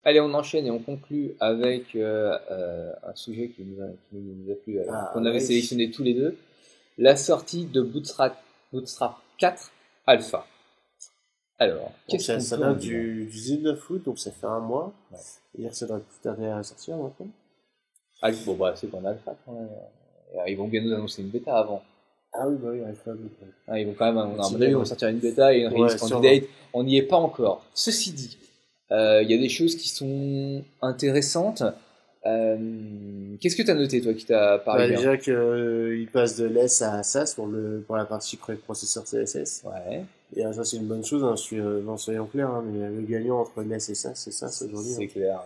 Allez, on enchaîne et on conclut avec un sujet qui nous a plu, qu'on avait Oui. sélectionné tous les deux. La sortie de Bootstrap 4 Alpha. Alors, Donc qu'est-ce qu'on ça peut en date dire? du 19 août, donc ça fait un mois. Ouais. Hier, ça doit tout à fait à sortir maintenant. Ah, bon, bah, c'est qu'en Alpha quand même. Ils vont bien nous annoncer une bêta avant. Ah oui, bah oui, Alpha. Ils vont quand même, à mon Petit avis, ils vont ouais. sortir une bêta et une release Ouais, candidate. On n'y est pas encore. Ceci dit, il y a des choses qui sont intéressantes. Qu'est-ce que tu as noté, toi, qui t'a paru Bah, bien? déjà qu'il passe de LESS à SAS pour la partie processeur CSS. Ouais, Et ça, c'est une bonne chose, hein, soyons clairs, hein, mais le gagnant entre LESS et SAS, c'est SAS aujourd'hui. c'est Hein. clair.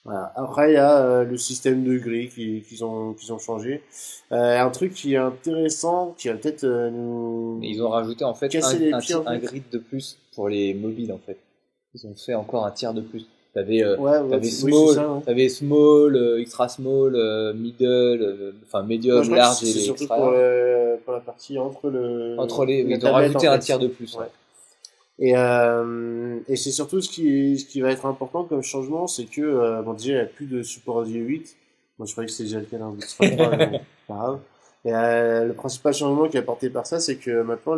Voilà. Après, il y a le système de gris qu'ils ont changé. Un truc qui est intéressant, qui va peut-être nous Ils ont rajouté en fait casser les pieds, en un fait. grid de plus pour les mobiles en fait. Ils ont fait encore un tiers de plus. Ouais, T'avais oui, c'est small, ça. Ouais. extra small, middle, enfin Moi, medium, je crois que large et c'est les surtout extra large. pour la partie entre Entre les, la ils ont tablette, en rajouté un fait. tiers de plus. Ouais. Ouais. Et c'est surtout ce qui va être important comme changement, c'est que, bon, déjà, il n'y a plus de support DE8. Moi, je croyais que c'était déjà le cas dans Bootstrap 3, mais bon, pas grave. Et le principal changement qui est apporté par ça, c'est que maintenant,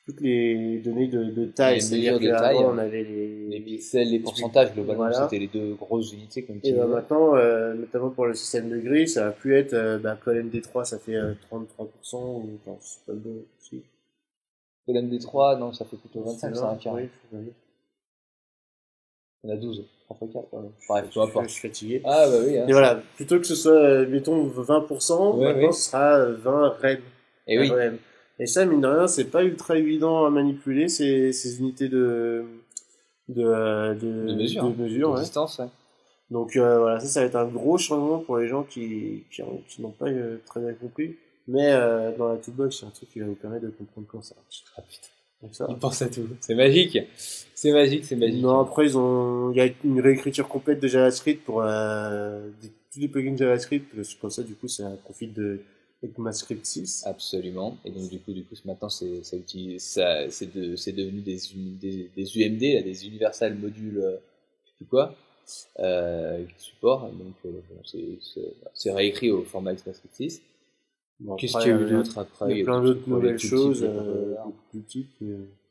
toutes les données de taille, Les c'est-à-dire mesures de taille, qu'avant, on avait les pixels, les pourcentages, globalement, voilà. c'était les deux grosses unités qu'on Et ben utilisait. maintenant, notamment pour le système de grille, ça va plus être, colonne D3, ça fait 33%, ou, enfin, c'est pas le bon, si. Le MD3, non, ça fait plutôt C'est 25, c'est un là, quart. oui, je vais On a 12, 3 fois 4, bref, peu je importe. suis fatigué. Ah bah oui, hein, Et voilà, plutôt que ce soit, mettons, 20%, Oui, maintenant oui. ce sera 20 REM. Et oui. REM. Et ça, mine de rien, c'est pas ultra évident à manipuler, ces unités De mesure, hein, de mesure, de ouais. distance, ouais. Donc voilà, ça va être un gros changement pour les gens qui n'ont pas très bien compris. Mais dans la toolbox, c'est un truc qui va vous permettre de comprendre comment ça marche. Ah putain, Donc ça ils va. pensent à tout. C'est magique. C'est magique, c'est magique. Non, après, il y a une réécriture complète de JavaScript pour tous les plugins JavaScript. Parce que comme ça, du coup, ça profite de ECMAScript 6. Absolument. Et donc du coup, maintenant, c'est devenu des UMD, là, des Universal Modules, je sais plus quoi, qui supportent. Donc bon, c'est réécrit au format x86. Bon, Qu'est-ce après, qu'il y a eu d'autre après? il y a plein des trucs d'autres pour les nouvelles tout choses, petits, les contrôleurs. beaucoup plus petites.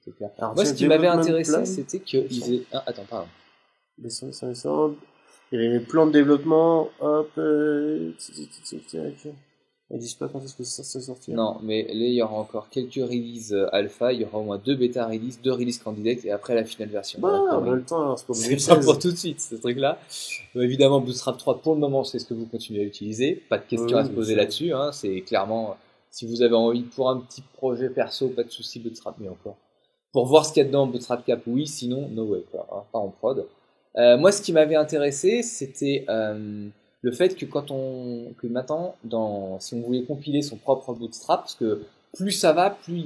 C'est clair. Alors, Moi, tiens, ce qui m'avait Development intéressé, Plan, c'était qu'ils aient... Ah, attends, pardon. descend. Il y avait les plans de développement, hop, ils disent pas quand est-ce que ça va sortir. Non, mais là, il y aura encore quelques releases alpha, il y aura au moins 2 bêta releases, 2 releases candidates et après la finale version. Bah, Voilà, on a le temps, alors, c'est pour c'est pas 2016. pour tout de suite, ce truc-là. Évidemment, Bootstrap 3, pour le moment, c'est ce que vous continuez à utiliser. Pas de question à se poser là-dessus. Hein. C'est clairement, si vous avez envie pour un petit projet perso, pas de souci, Bootstrap, mais encore. Pour voir ce qu'il y a dedans, Bootstrap Cap, oui, sinon, no way, quoi. Hein, pas en prod. Moi, ce qui m'avait intéressé, c'était le fait que que maintenant, si on voulait compiler son propre Bootstrap, parce que plus ça va, plus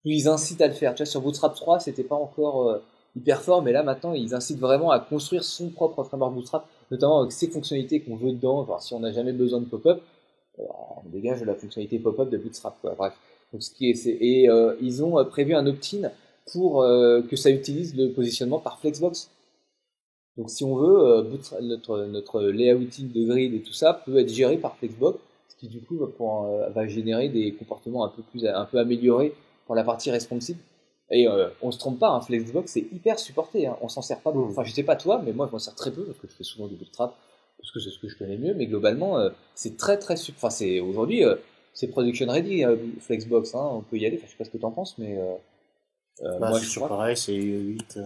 ils incitent à le faire. Tu vois, sur Bootstrap 3, c'était pas encore hyper fort, mais là maintenant, ils incitent vraiment à construire son propre framework Bootstrap, notamment avec ses fonctionnalités qu'on veut dedans. Genre, si on n'a jamais besoin de pop-up, on dégage la fonctionnalité pop-up de Bootstrap, quoi. Bref. Donc, ils ont prévu un opt-in pour que ça utilise le positionnement par Flexbox. Donc si on veut, notre layouting de grid et tout ça peut être géré par Flexbox, ce qui du coup va générer des comportements un peu améliorés pour la partie responsive. Et on se trompe pas, hein, Flexbox c'est hyper supporté, hein, on s'en sert pas beaucoup. Enfin je sais pas toi, mais moi je m'en sers très peu parce que je fais souvent du bootstrap, parce que c'est ce que je connais mieux, mais globalement c'est très très enfin c'est aujourd'hui c'est production ready Flexbox, hein, on peut y aller. Enfin, je sais pas ce que t'en penses, mais Bah, moi c'est je toujours crois. pareil, c'est 8.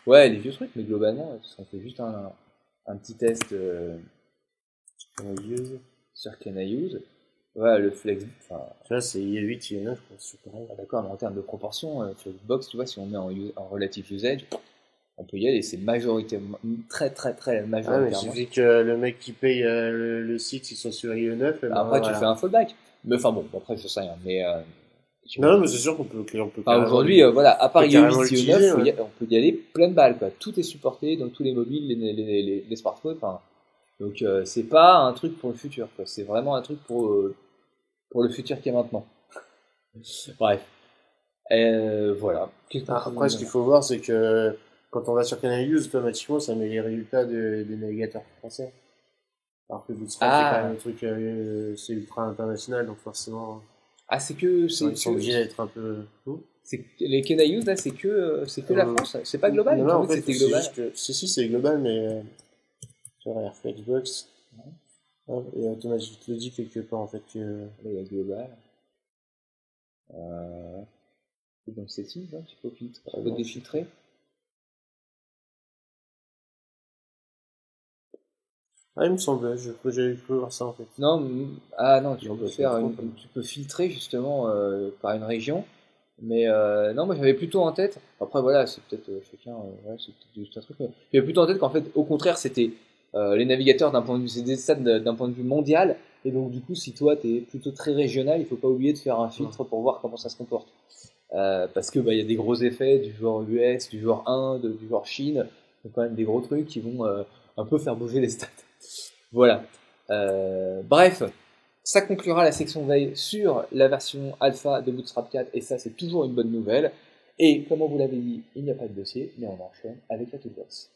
Ouais, les vieux trucs, mais globalement, on fait juste un petit test sur Can I Use. Ouais, le flex. Enfin, Tu vois, c'est IE8, IE9, c'est toujours pareil. d'accord, mais en termes de proportion, Flexbox, tu vois, si on met en relative usage, on peut y aller. C'est majoritairement, très très très Ah, mais il majoritairement. suffit que le mec qui paye le site il soit sur IE9, et ben Après, tu voilà. fais un fallback. Mais enfin bon, après, je sais rien. Mais Non, mais c'est sûr qu'on peut enfin, carrément aujourd'hui, voilà, à part carrément IE8, l'utiliser, IE9, ouais. on peut y aller plein de balles, quoi. Tout est supporté dans tous les mobiles, les smartphones. Enfin, donc, c'est pas un truc pour le futur, quoi. C'est vraiment un truc pour le futur qui est maintenant. Bref. Voilà. Qu'est-ce qu'on peut Après, ce dire? qu'il faut voir, c'est que quand on va sur Canal Use, automatiquement, ça met les résultats des navigateurs français. Alors que Bootstrap, c'est quand même un truc, c'est ultra international, donc forcément. Ah, c'est que, ils sont obligés d'être un peu. C'est les Can I Use là, c'est que la France, c'est pas global. Non, en fait, c'était global. Si, c'est global, mais sur Flexbox. Et automatiquement, je te le dis quelque part en fait que. Là, il y a global. Donc c'est ici, hein, tu peux défiltrer. Ah, il me semblait, j'avais cru voir ça en fait. Non, tu peux filtrer justement par une région. Mais non, moi j'avais plutôt en tête. Après voilà, c'est peut-être chacun, c'est peut-être juste un truc. Mais j'avais plutôt en tête qu'en fait, au contraire, c'était les navigateurs d'un point de vue, c'est des stats d'un point de vue mondial. Et donc du coup, si toi t'es plutôt très régional, il faut pas oublier de faire un filtre pour voir comment ça se comporte. Parce que y a des gros effets du genre US, du genre Inde, du genre Chine. Donc quand même des gros trucs qui vont un peu faire bouger les stats. Voilà. Bref, ça conclura la section veille sur la version alpha de Bootstrap 4, et ça c'est toujours une bonne nouvelle. Et comme on vous l'avait dit, il n'y a pas de dossier, mais on enchaîne avec la toolbox.